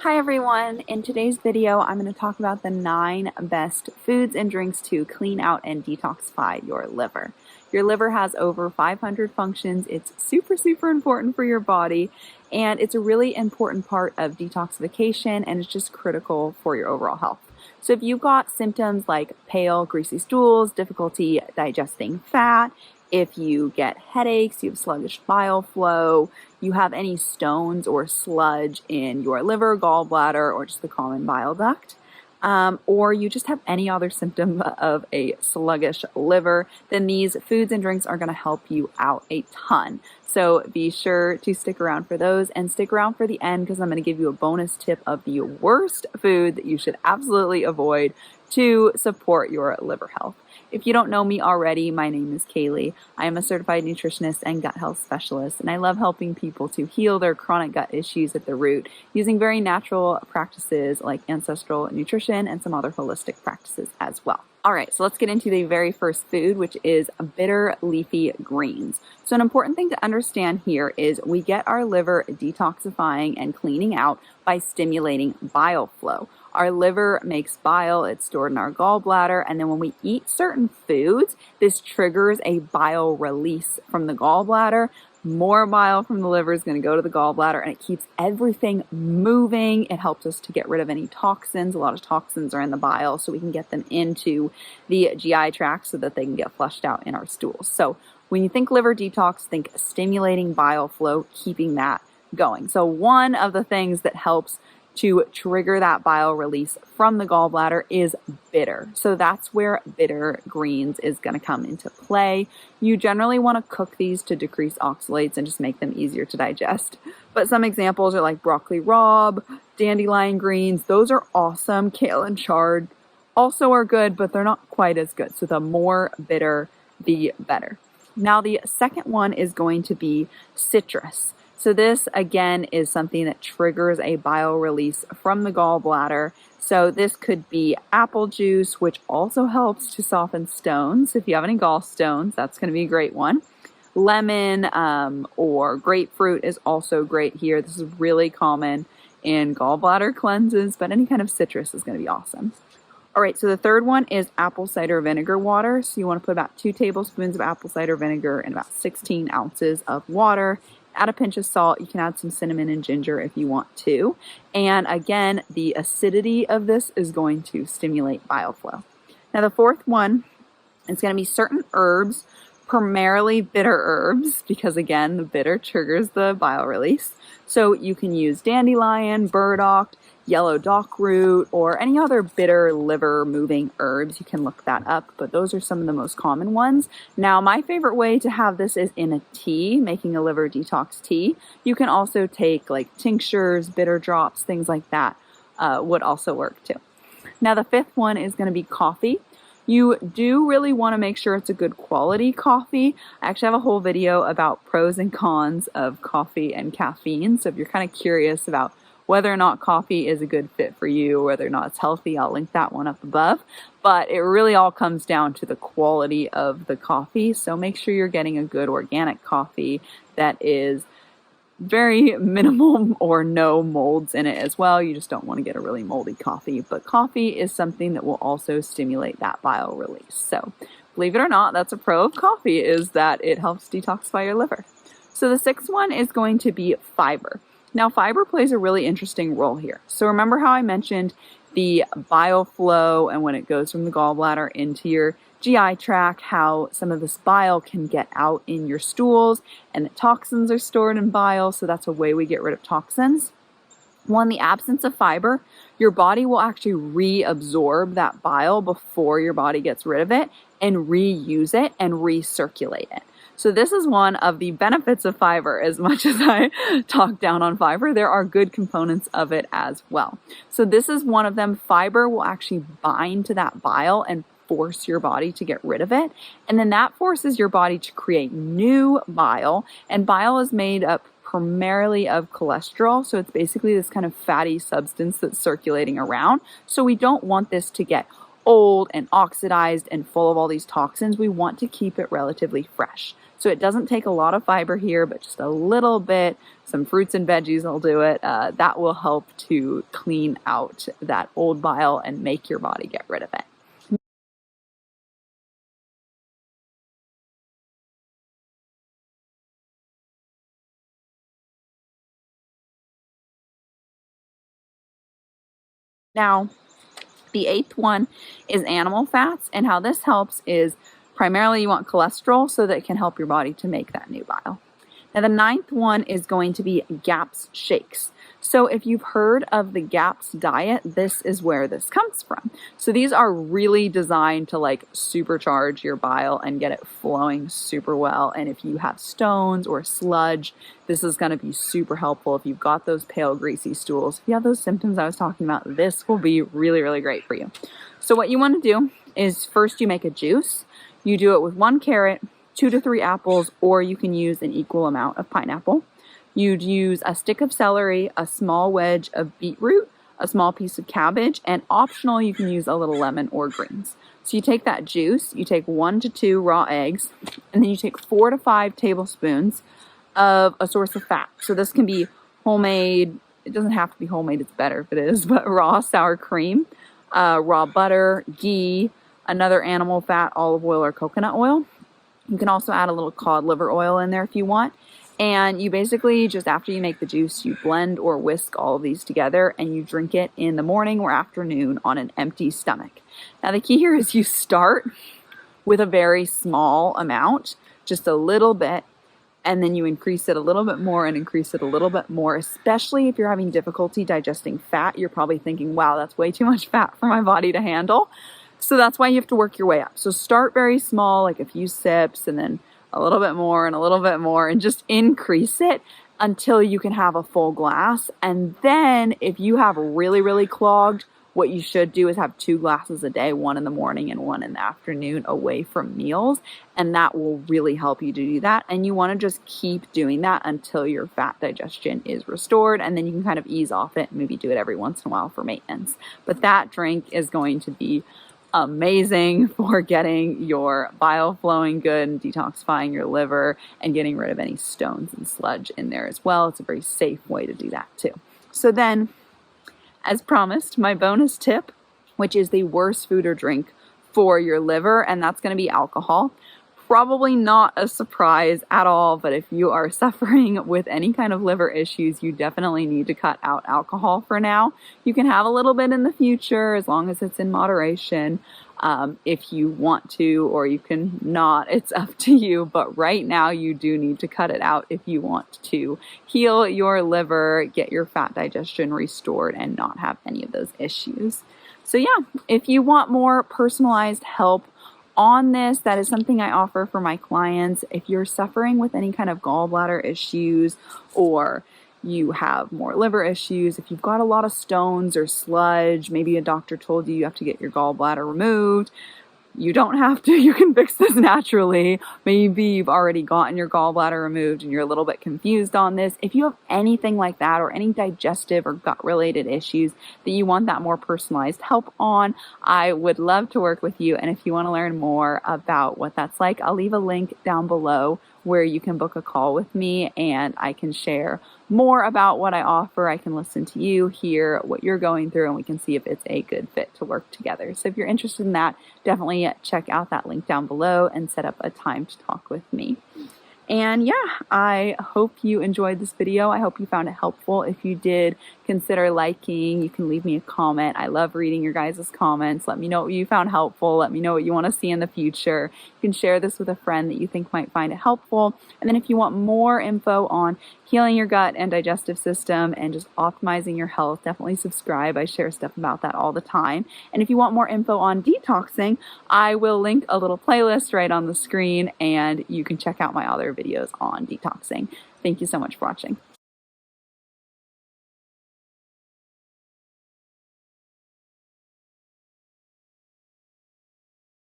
Hi everyone, in today's video I'm going to talk about the 9 best foods and drinks to clean out and detoxify your liver. Your liver has over 500 functions. It's super important for your body, and it's a really important part of detoxification, and it's just critical for your overall health. So if you've got symptoms like pale, greasy stools, difficulty digesting fat, if you get headaches, you have sluggish bile flow, you have any stones or sludge in your liver, gallbladder, or just the common bile duct, or you just have any other symptom of a sluggish liver, then these foods and drinks are going to help you out a ton. So be sure to stick around for those, and stick around for the end because I'm going to give you a bonus tip of the worst food that you should absolutely avoid to support your liver health. If you don't know me already, my name is Kaylee. I am a certified nutritionist and gut health specialist, and I love helping people to heal their chronic gut issues at the root using very natural practices like ancestral nutrition and some other holistic practices as well. All right, so let's get into the very first food, which is bitter leafy greens. So an important thing to understand here is we get our liver detoxifying and cleaning out by stimulating bile flow. Our liver makes bile, it's stored in our gallbladder, and then when we eat certain foods, this triggers a bile release from the gallbladder. More bile from the liver is going to go to the gallbladder, and it keeps everything moving. It helps us to get rid of any toxins. A lot of toxins are in the bile, so we can get them into the GI tract so that they can get flushed out in our stools. So when you think liver detox, think stimulating bile flow, keeping that going. So one of the things that helps to trigger that bile release from the gallbladder is bitter. So that's where bitter greens is going to come into play. You generally want to cook these to decrease oxalates and just make them easier to digest. But some examples are like broccoli rabe, dandelion greens. Those are awesome. Kale and chard also are good, but they're not quite as good. So the more bitter, the better. Now the second one is going to be citrus. So this, again, is something that triggers a bile release from the gallbladder. So this could be apple juice, which also helps to soften stones. If you have any gallstones, that's going to be a great one. Lemon or grapefruit is also great here. This is really common in gallbladder cleanses, but any kind of citrus is going to be awesome. All right, so the third one is apple cider vinegar water. So you want to put about 2 tablespoons of apple cider vinegar in about 16 ounces of water. Add a pinch of salt. You can add some cinnamon and ginger if you want to. And again, the acidity of this is going to stimulate bile flow. Now the fourth one is going to be certain herbs, primarily bitter herbs, because again, the bitter triggers the bile release. So you can use dandelion, burdock, yellow dock root, or any other bitter liver moving herbs. You can look that up, but those are some of the most common ones. Now, my favorite way to have this is in a tea, making a liver detox tea. You can also take like tinctures, bitter drops, things like that would also work too. Now, the fifth one is going to be coffee. You do really want to make sure it's a good quality coffee. I actually have a whole video about pros and cons of coffee and caffeine. So if you're kind of curious about whether or not coffee is a good fit for you, or whether or not it's healthy, I'll link that one up above. But it really all comes down to the quality of the coffee. So make sure you're getting a good organic coffee that is very minimal or no molds in it as well. You just don't want to get a really moldy coffee. But coffee is something that will also stimulate that bile release. So believe it or not, that's a pro of coffee, is that it helps detoxify your liver. So the sixth one is going to be fiber. Now, fiber plays a really interesting role here. So remember how I mentioned the bile flow and when it goes from the gallbladder into your GI tract, how some of this bile can get out in your stools, and the toxins are stored in bile, so that's a way we get rid of toxins. Well, in the absence of fiber, your body will actually reabsorb that bile before your body gets rid of it and reuse it and recirculate it. So this is one of the benefits of fiber. As much as I talk down on fiber, there are good components of it as well. So this is one of them. Fiber will actually bind to that bile and force your body to get rid of it. And then that forces your body to create new bile. And bile is made up primarily of cholesterol. So it's basically this kind of fatty substance that's circulating around. So we don't want this to get old and oxidized and full of all these toxins. We want to keep it relatively fresh. So it doesn't take a lot of fiber here, but just a little bit. Some fruits and veggies will do it. That will help to clean out that old bile and make your body get rid of it. Now, the 8th one is animal fats, and how this helps is primarily you want cholesterol so that it can help your body to make that new bile. Now, the 9th one is going to be GAPS shakes. So if you've heard of the GAPS diet, this is where this comes from. So these are really designed to like supercharge your bile and get it flowing super well. And if you have stones or sludge, this is going to be super helpful. If you've got those pale, greasy stools, if you have those symptoms I was talking about, this will be really, really great for you. So what you want to do is first you make a juice. You do it with 1 carrot, 2 to 3 apples, or you can use an equal amount of pineapple. You'd use a stick of celery, a small wedge of beetroot, a small piece of cabbage, and optional, you can use a little lemon or greens. So you take that juice, you take 1 to 2 raw eggs, and then you take 4 to 5 tablespoons of a source of fat. So this can be homemade, it doesn't have to be homemade, it's better if it is, but raw sour cream, raw butter, ghee, another animal fat, olive oil or coconut oil. You can also add a little cod liver oil in there if you want. And you basically, just after you make the juice, you blend or whisk all of these together and you drink it in the morning or afternoon on an empty stomach. Now the key here is you start with a very small amount, just a little bit, and then you increase it a little bit more and increase it a little bit more, especially if you're having difficulty digesting fat. You're probably thinking, wow, that's way too much fat for my body to handle. So that's why you have to work your way up. So start very small, like a few sips, and then a little bit more and a little bit more, and just increase it until you can have a full glass. And then if you have really, really clogged, what you should do is have 2 glasses a day, 1 in the morning and 1 in the afternoon away from meals. And that will really help you to do that. And you want to just keep doing that until your fat digestion is restored. And then you can kind of ease off it and maybe do it every once in a while for maintenance. But that drink is going to be amazing for getting your bile flowing good and detoxifying your liver and getting rid of any stones and sludge in there as well. It's a very safe way to do that too. So then, as promised, my bonus tip, which is the worst food or drink for your liver, and that's going to be alcohol. Probably not a surprise at all, but if you are suffering with any kind of liver issues, you definitely need to cut out alcohol for now. You can have a little bit in the future as long as it's in moderation. If you want to, or you can not, it's up to you. But right now you do need to cut it out if you want to heal your liver, get your fat digestion restored, and not have any of those issues. So yeah, if you want more personalized help on this, that is something I offer for my clients. If you're suffering with any kind of gallbladder issues, or you have more liver issues, if you've got a lot of stones or sludge, maybe a doctor told you have to get your gallbladder removed, you don't have to. You can fix this naturally. Maybe you've already gotten your gallbladder removed and you're a little bit confused on this. If you have anything like that, or any digestive or gut related issues that you want that more personalized help on, I would love to work with you. And if you want to learn more about what that's like, I'll leave a link down below where you can book a call with me and I can share more about what I offer. I can listen to you, hear what you're going through, and we can see if it's a good fit to work together. So if you're interested in that, definitely check out that link down below and set up a time to talk with me. And yeah, I hope you enjoyed this video. I hope you found it helpful. If you did, consider liking. You can leave me a comment. I love reading your guys' comments. Let me know what you found helpful. Let me know what you want to see in the future. You can share this with a friend that you think might find it helpful. And then if you want more info on healing your gut and digestive system and just optimizing your health, definitely subscribe. I share stuff about that all the time. And if you want more info on detoxing, I will link a little playlist right on the screen, and you can check out my other videos on detoxing. Thank you so much for watching.